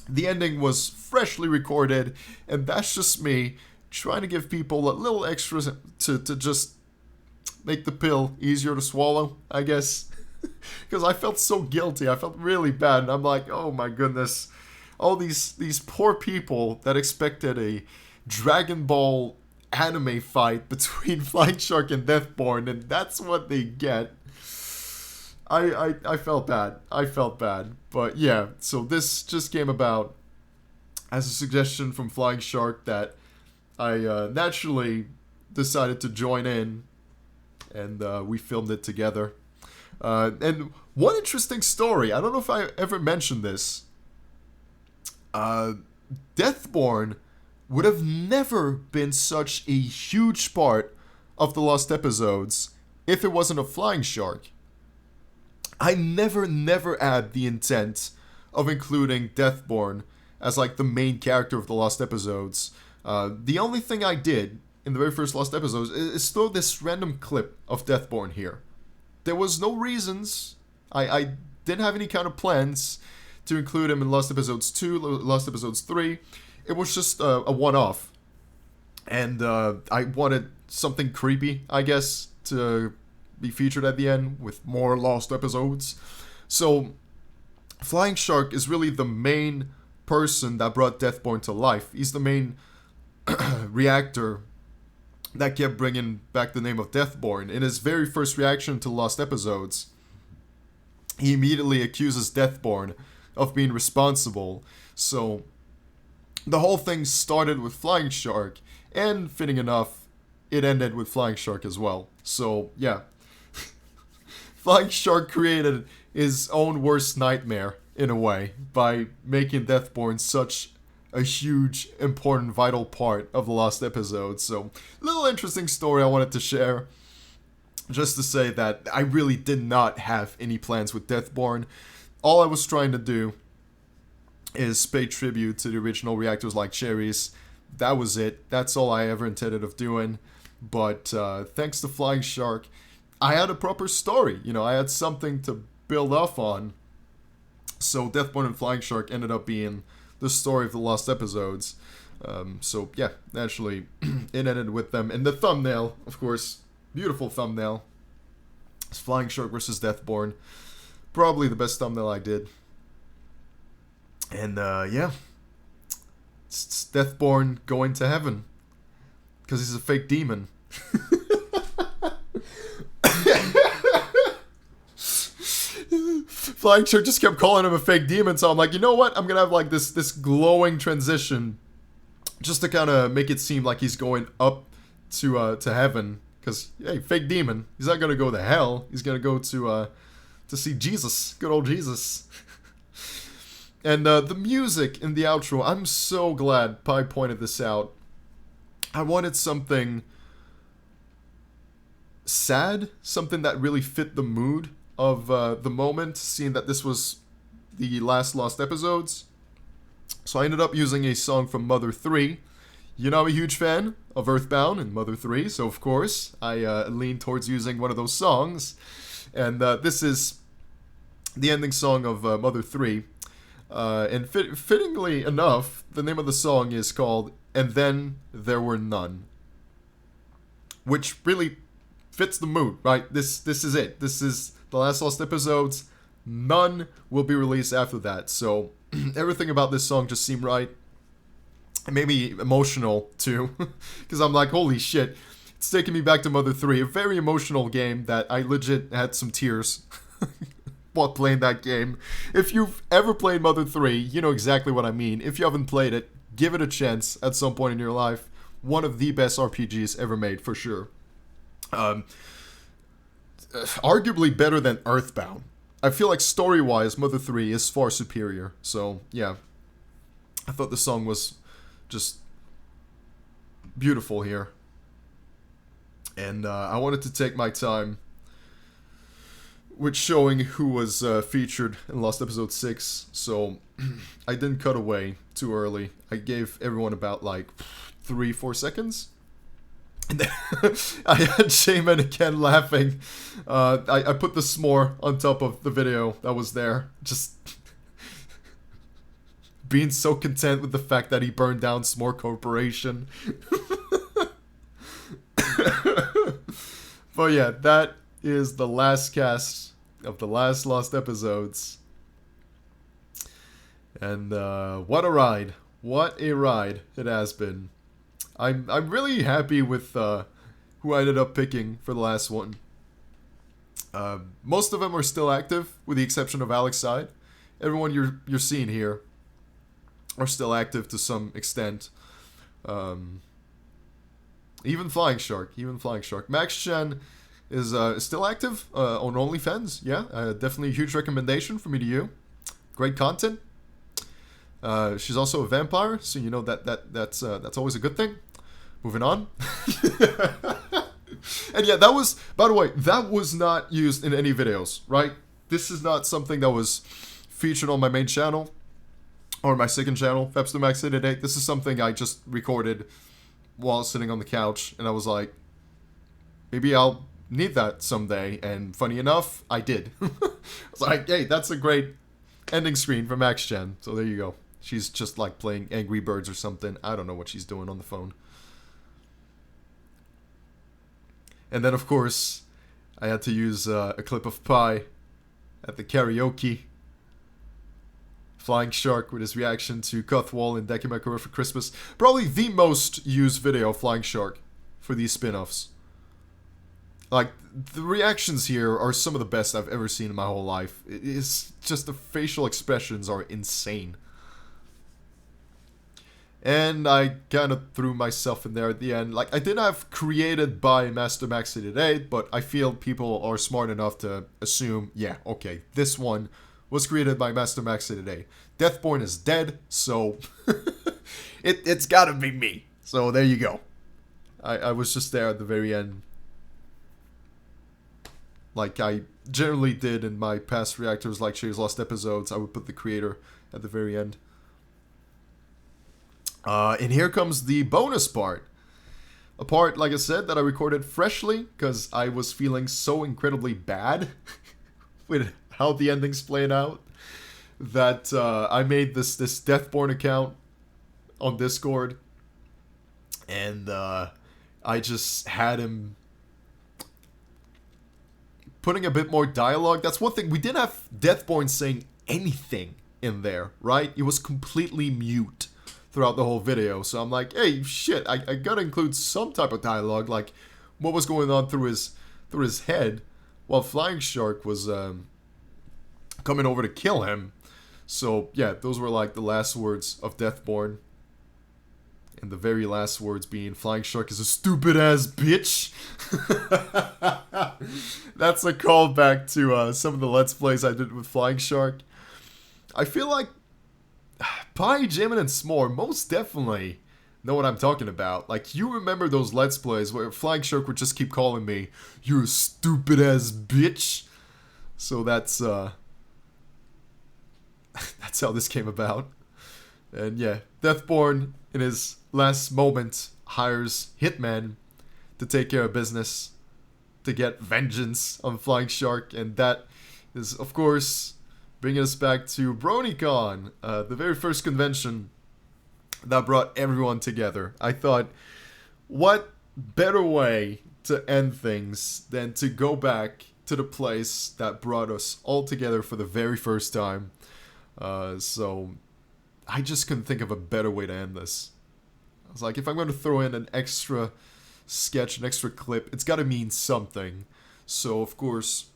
the ending was freshly recorded, and that's just me trying to give people a little extra to just make the pill easier to swallow, I guess. Because I felt so guilty. I felt really bad, and I'm like, oh my goodness. All these poor people that expected a Dragon Ball anime fight between Flying Shark and Deathborn, and that's what they get. I felt bad. I felt bad. But yeah, so this just came about as a suggestion from Flying Shark that I naturally decided to join in, and we filmed it together. And one interesting story, I don't know if I ever mentioned this, Deathborn would have never been such a huge part of the Lost Episodes if it wasn't a Flying Shark. I never had the intent of including Deathborn as like the main character of the Lost Episodes. The only thing I did in the very first Lost Episodes is throw this random clip of Deathborn here. There was no reasons. I didn't have any kind of plans to include him in Lost Episodes 2, Lost Episodes 3. It was just a one-off. And I wanted something creepy, I guess, to be featured at the end with more Lost Episodes. So Flying Shark is really the main person that brought Deathborn to life. He's the main reactor that kept bringing back the name of Deathborn. In his very first reaction to Lost Episodes, he immediately accuses Deathborn of being responsible. So the whole thing started with Flying Shark, and fitting enough, it ended with Flying Shark as well. So yeah, Flying Shark created his own worst nightmare in a way by making Deathborn such a huge, important, vital part of the Lost Episodes. So, little interesting story I wanted to share. Just to say that I really did not have any plans with Deathborn. All I was trying to do is pay tribute to the original Reactors like Cherries. That was it. That's all I ever intended of doing. But thanks to Flying Shark, I had a proper story. You know, I had something to build off on. So Deathborn and Flying Shark ended up being the story of the Lost Episodes. So yeah, naturally, it ended with them. And the thumbnail, of course, beautiful thumbnail. It's Flying Shark versus Deathborn. Probably the best thumbnail I did. And yeah, it's Deathborn going to heaven because he's a fake demon. Flying Shark just kept calling him a fake demon, so I'm like, you know what? I'm gonna have like this glowing transition, just to kind of make it seem like he's going up to heaven. Because hey, fake demon, he's not gonna go to hell. He's gonna go to see Jesus, good old Jesus. And the music in the outro, I'm so glad Pie pointed this out. I wanted something sad, something that really fit the mood of the moment, seeing that this was the last Lost Episodes. So I ended up using a song from Mother 3. You know, I'm a huge fan of Earthbound and Mother 3, so of course I leaned towards using one of those songs. And this is the ending song of Mother 3. And fittingly enough, the name of the song is called And Then There Were None. Which really fits the mood, right? This is it. This is the last Lost Episodes. None will be released after that. So everything about this song just seemed right. It made me emotional too. Because I'm like, holy shit. It's taking me back to Mother 3. A very emotional game that I legit had some tears while playing that game. If you've ever played Mother 3, you know exactly what I mean. If you haven't played it, give it a chance at some point in your life. One of the best RPGs ever made, for sure. Arguably better than Earthbound. I feel like story-wise, Mother 3 is far superior. So, yeah. I thought the song was just beautiful here. And I wanted to take my time with showing who was featured in Lost Episode 6. So, I didn't cut away too early. I gave everyone about, like, 3-4 seconds. And then I had Shaman again laughing. I put the s'more on top of the video that was there. Just being so content with the fact that he burned down S'more Corporation. But yeah, that is the last cast of the last Lost Episodes. And what a ride. What a ride it has been. I'm really happy with who I ended up picking for the last one. Most of them are still active, with the exception of Alex's side. Everyone you're seeing here are still active to some extent. Even Flying Shark. Max Chen is still active on OnlyFans. Yeah, definitely a huge recommendation for me to you. Great content. She's also a vampire, so you know that's always a good thing. Moving on. And yeah, that was, by the way, that was not used in any videos, right? This is not something that was featured on my main channel or my second channel, FabsterMax88. This is something I just recorded while sitting on the couch, and I was like, maybe I'll need that someday. And funny enough, I did. I was like, hey, that's a great ending screen for Max Chen. So there you go. She's just like playing Angry Birds or something. I don't know what she's doing on the phone. And then, of course, I had to use a clip of Pie at the karaoke. Flying Shark with his reaction to Cuthwall in Dekimakura for Christmas. Probably the most used video of Flying Shark for these spin-offs. Like, the reactions here are some of the best I've ever seen in my whole life. It's just the facial expressions are insane. And I kind of threw myself in there at the end. Like, I didn't have created by Master Max 88, but I feel people are smart enough to assume, yeah, okay, this one was created by Master Max 88. Deathborn is dead, so it's gotta be me. So there you go. I was just there at the very end. Like I generally did in my past reactors like Cherries Lost Episodes, I would put the creator at the very end. And here comes the bonus part. A part, like I said, that I recorded freshly because I was feeling so incredibly bad with how the ending's playing out, that I made this Deathborn account on Discord, and I just had him putting a bit more dialogue. That's one thing. We didn't have Deathborn saying anything in there, right? He was completely mute throughout the whole video. So I'm like, hey, shit, I gotta include some type of dialogue, like what was going on through his head while Flying Shark was coming over to kill him. So yeah, those were like the last words of Deathborn. And the very last words being, Flying Shark is a stupid ass bitch. That's a callback to some of the Let's Plays I did with Flying Shark. I feel like Pie, Jamin, and S'more most definitely know what I'm talking about. Like, you remember those Let's Plays where Flying Shark would just keep calling me, "You're a stupid ass bitch." So that's that's how this came about. And yeah, Deathborn, in his last moment, hires Hitman to take care of business, to get vengeance on Flying Shark, and that is, of course, bringing us back to BronyCon, the very first convention that brought everyone together. I thought, what better way to end things than to go back to the place that brought us all together for the very first time. So I just couldn't think of a better way to end this. I was like, if I'm going to throw in an extra sketch, an extra clip, it's got to mean something. So, of course,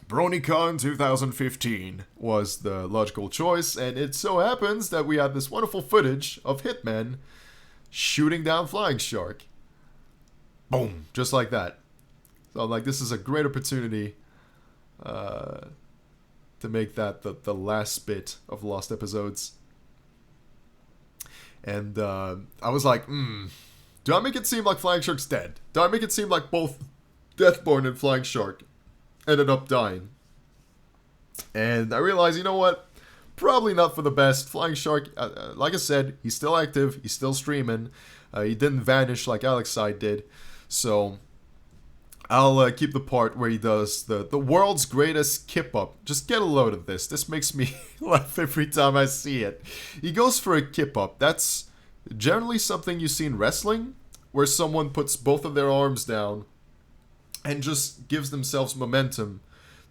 BronyCon 2015 was the logical choice, and it so happens that we had this wonderful footage of Hitman shooting down Flying Shark. Boom! Just like that. So I'm like, this is a great opportunity to make that the last bit of Lost Episodes. And I was like, do I make it seem like Flying Shark's dead? Do I make it seem like both Deathborn and Flying Shark ended up dying? And I realized, you know what? Probably not for the best. Flying Shark, like I said, he's still active. He's still streaming. He didn't vanish like Alexei did. So I'll keep the part where he does the world's greatest kip-up. Just get a load of this. This makes me laugh every time I see it. He goes for a kip-up. That's generally something you see in wrestling, where someone puts both of their arms down and just gives themselves momentum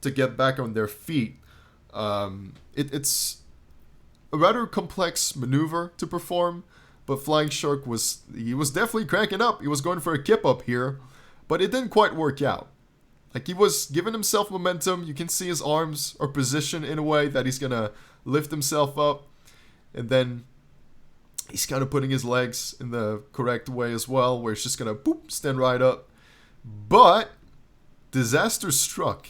to get back on their feet. It's a rather complex maneuver to perform, but Flying Shark was definitely cranking up. He was going for a kip-up here. But it didn't quite work out. Like, he was giving himself momentum. You can see his arms are positioned in a way that he's going to lift himself up. And then he's kind of putting his legs in the correct way as well, where he's just going to boop, stand right up. But disaster struck.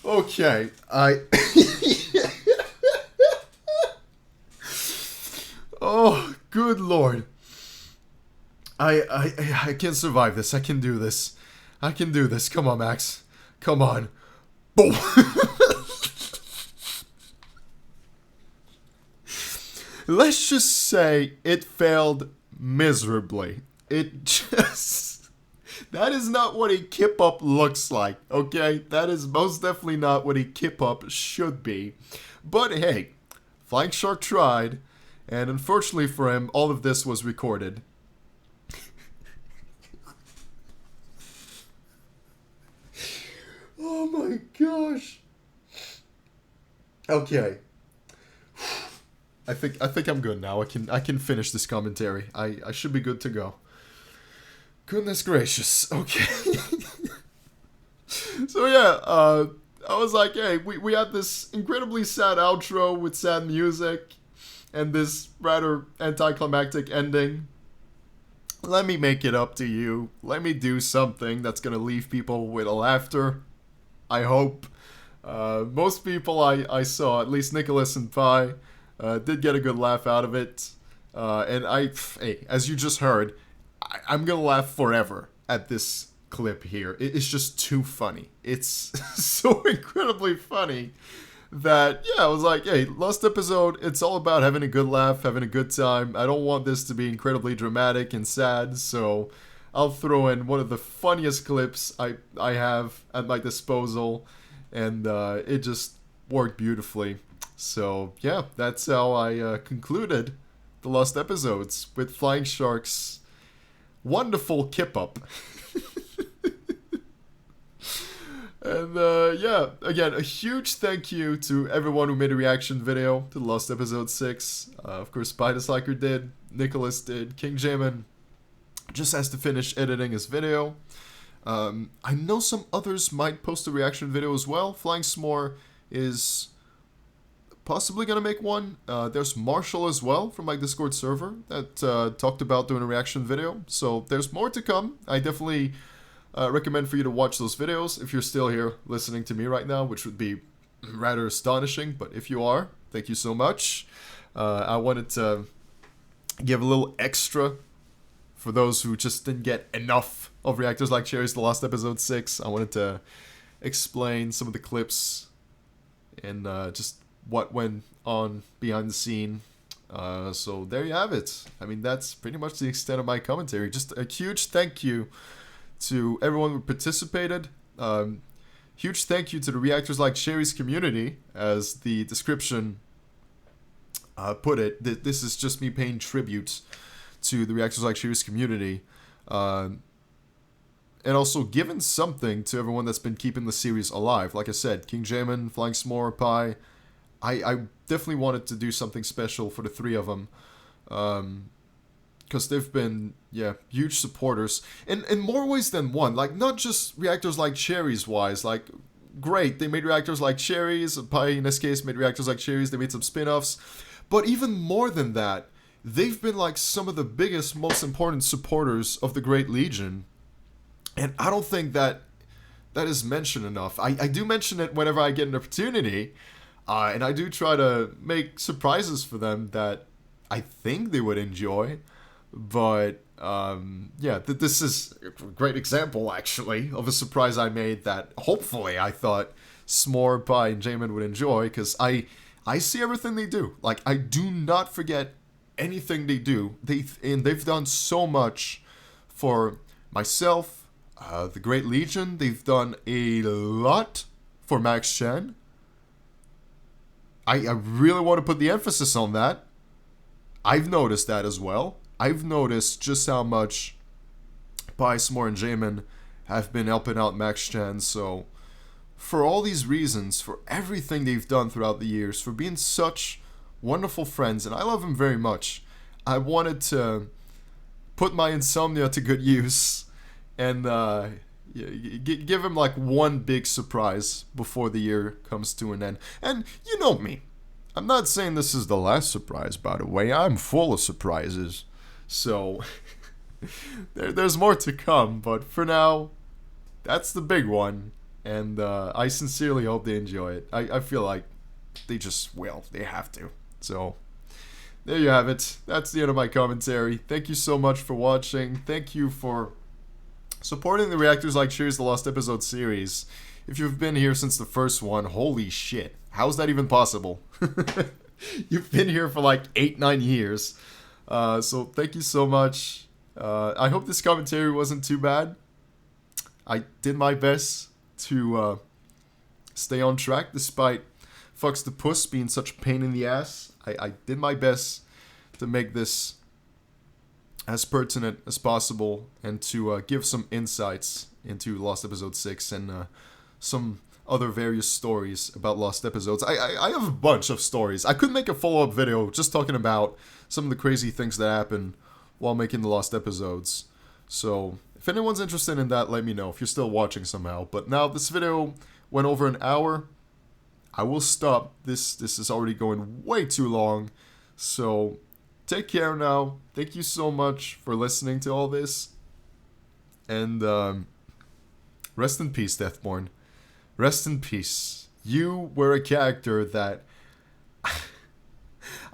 Okay, oh, good lord. I can survive this. I can do this. I can do this. Come on, Max. Come on. Boom. Let's just say it failed miserably. It just... That is not what a kip-up looks like, okay? That is most definitely not what a kip-up should be. But hey, Flying Shark tried, and unfortunately for him, all of this was recorded. Oh my gosh. Okay. I think I'm good now. I can finish this commentary. I should be good to go. Goodness gracious. Okay. So yeah, I was like, hey, we had this incredibly sad outro with sad music and this rather anticlimactic ending. Let me make it up to you. Let me do something that's gonna leave people with a laughter. I hope. Most people I saw, at least Nicholas and Pie, did get a good laugh out of it. And hey, as you just heard, I'm gonna laugh forever at this clip here. It's just too funny. It's so incredibly funny that, yeah, I was like, hey, Lost Episode, it's all about having a good laugh, having a good time. I don't want this to be incredibly dramatic and sad, so I'll throw in one of the funniest clips I have at my disposal, and it just worked beautifully. So, yeah, that's how I concluded the Lost Episodes with Flying Shark's wonderful kip-up. And yeah, again, a huge thank you to everyone who made a reaction video to Lost Episode 6. Of course, PieDisliker did, Nicholas did, King Jamin just has to finish editing his video. I know some others might post a reaction video as well. Flying S'more is possibly going to make one. There's Marshall as well from my Discord server that talked about doing a reaction video. So there's more to come. I definitely recommend for you to watch those videos if you're still here listening to me right now, which would be rather astonishing. But if you are, thank you so much. I wanted to give a little extra for those who just didn't get enough of Reactors Like Cherries, the Lost Episode 6. I wanted to explain some of the clips and just what went on behind the scene. So there you have it. I mean, that's pretty much the extent of my commentary. Just a huge thank you to everyone who participated. Huge thank you to the Reactors Like Cherries community, as the description put it. This is just me paying tribute to the Reactors Like Cherries community, and also giving something to everyone that's been keeping the series alive. Like I said, King Jamin, Flying S'more, Pie. I definitely wanted to do something special for the three of them, because they've been, yeah, huge supporters in more ways than one. Like, not just Reactors Like Cherries wise. Like, great, they made Reactors Like Cherries. Pie, in this case, made Reactors Like Cherries. They made some spin-offs. But even more than that, they've been like some of the biggest, most important supporters of the Great Legion. And I don't think that is mentioned enough. I do mention it whenever I get an opportunity. And I do try to make surprises for them that I think they would enjoy. But, yeah, this is a great example, actually, of a surprise I made that hopefully I thought S'more, Pie, and Jamin would enjoy. Because I see everything they do. Like, I do not forget anything they do. They've done so much for myself, the Great Legion. They've done a lot for Max Chen. I really want to put the emphasis on that. I've noticed that as well. I've noticed just how much Pie, S'more, and Jamin have been helping out Max Chen. So, for all these reasons, for everything they've done throughout the years, for being such wonderful friends, and I love them very much, I wanted to put my insomnia to good use and give him like one big surprise before the year comes to an end. And you know me, I'm not saying this is the last surprise, by the way. I'm full of surprises, so there's more to come. But for now, that's the big one, and I sincerely hope they enjoy it. I feel like they just will. They have to. So there you have it. That's the end of my commentary. Thank you so much for watching. Thank you for supporting the Reactors Like Cherries, the Lost Episode series. If you've been here since the first one, holy shit. How's that even possible? You've been here for like 8-9 years. So thank you so much. I hope this commentary wasn't too bad. I did my best to stay on track despite Fucks the Puss being such a pain in the ass. I did my best to make this as pertinent as possible and to give some insights into Lost Episode 6 and some other various stories about Lost Episodes. I have a bunch of stories. I could make a follow-up video just talking about some of the crazy things that happened while making the Lost Episodes. So if anyone's interested in that, let me know if you're still watching somehow. But now this video went over an hour. I will stop. This is already going way too long. So take care now. Thank you so much for listening to all this. And rest in peace, Deathborn. Rest in peace. You were a character that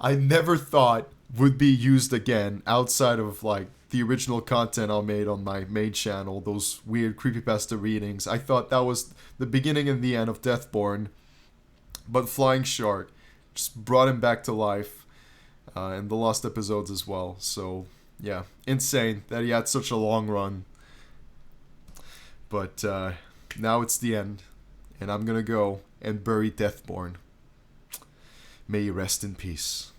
I never thought would be used again outside of like the original content I made on my main channel, those weird creepypasta readings. I thought that was the beginning and the end of Deathborn, but Flying Shark just brought him back to life, and the Lost Episodes as well. So yeah, insane that he had such a long run. But now it's the end, and I'm gonna go and bury Deathborn. May you rest in peace.